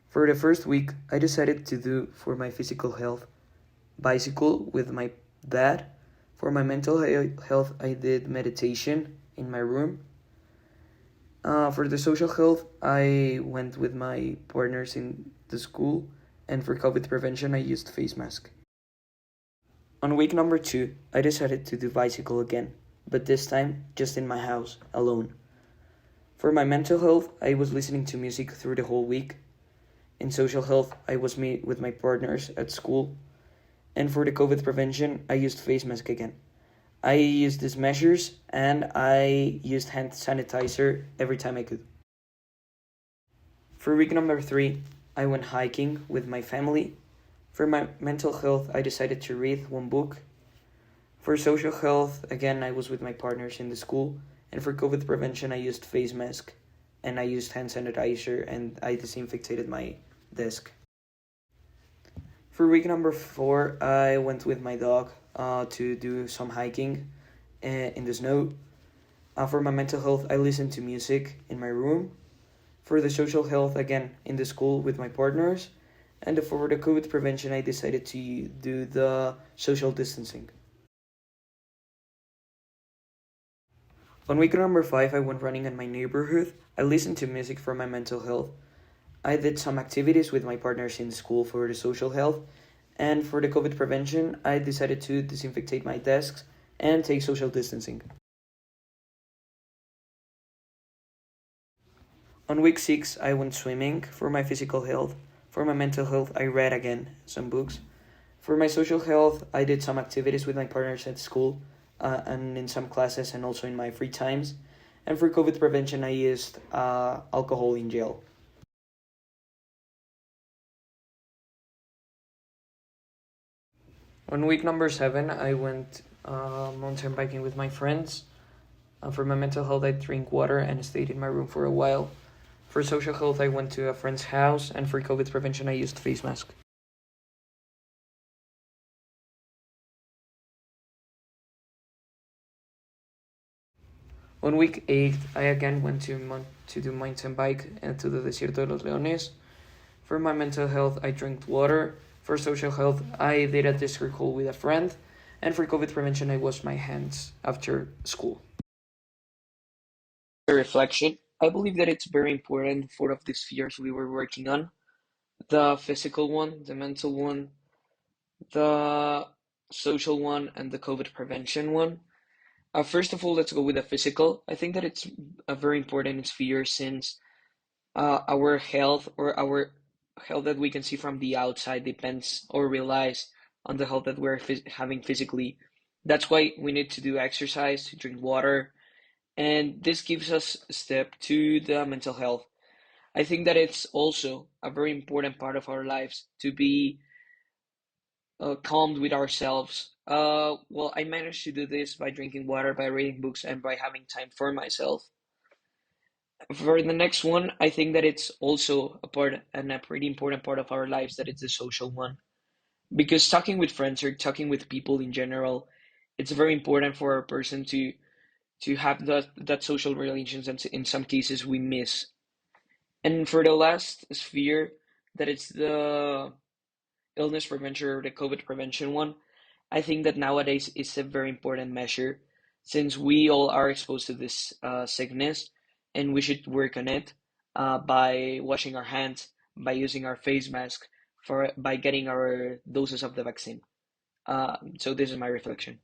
For the first week, I decided to do for my physical health bicycle with my dad. For my mental health, I did meditation in my room. For the social health, I went with my partners in the school, and for COVID prevention, I used face mask. On week number 2, I decided to do bicycle again, but this time just in my house, alone. For my mental health, I was listening to music through the whole week. In social health, I was with my partners at school. And for the COVID prevention, I used face mask again. I used these measures and I used hand sanitizer every time I could. For week number 3, I went hiking with my family. For my mental health, I decided to read one book. For social health, again, I was with my partners in the school. And for COVID prevention, I used face mask and I used hand sanitizer and I disinfected my desk. For week number 4, I went with my dog to do some hiking in the snow. For my mental health, I listened to music in my room. For the social health, again, in the school with my partners. And for the COVID prevention, I decided to do the social distancing. On week number 5, I went running in my neighborhood. I listened to music for my mental health. I did some activities with my partners in school for the social health. And for the COVID prevention, I decided to disinfect my desks and take social distancing. On week 6, I went swimming for my physical health. For my mental health, I read again some books. For my social health, I did some activities with my partners at school and in some classes and also in my free times. And for COVID prevention, I used alcohol in gel. On week number 7, I went mountain biking with my friends. For my mental health, I drink water and stayed in my room for a while. For social health, I went to a friend's house, and for COVID prevention, I used face mask. On week 8, I again went to do mountain bike and to the Desierto de los Leones. For my mental health, I drank water. For social health, I did a disc call with a friend. And for COVID prevention, I washed my hands after school. Reflection. I believe that it's very important, four of the spheres we were working on: the physical one, the mental one, the social one, and the COVID prevention one. First of all, let's go with the physical. I think that it's a very important sphere since our health or our health that we can see from the outside depends or relies on the health that we're having physically. That's why we need to do exercise, to drink water, and this gives us a step to the mental health. I think that it's also a very important part of our lives to be calmed with ourselves. Well, I managed to do this by drinking water, by reading books, and by having time for myself. For the next one, I think that it's also a part and a pretty important part of our lives, that it's the social one. Because talking with friends or talking with people in general, it's very important for a person to have that social relations, and in some cases we miss. And for the last sphere, that it's the illness prevention or the COVID prevention one, I think that nowadays is a very important measure since we all are exposed to this sickness, and we should work on it by washing our hands, by using our face mask, by getting our doses of the vaccine. So this is my reflection.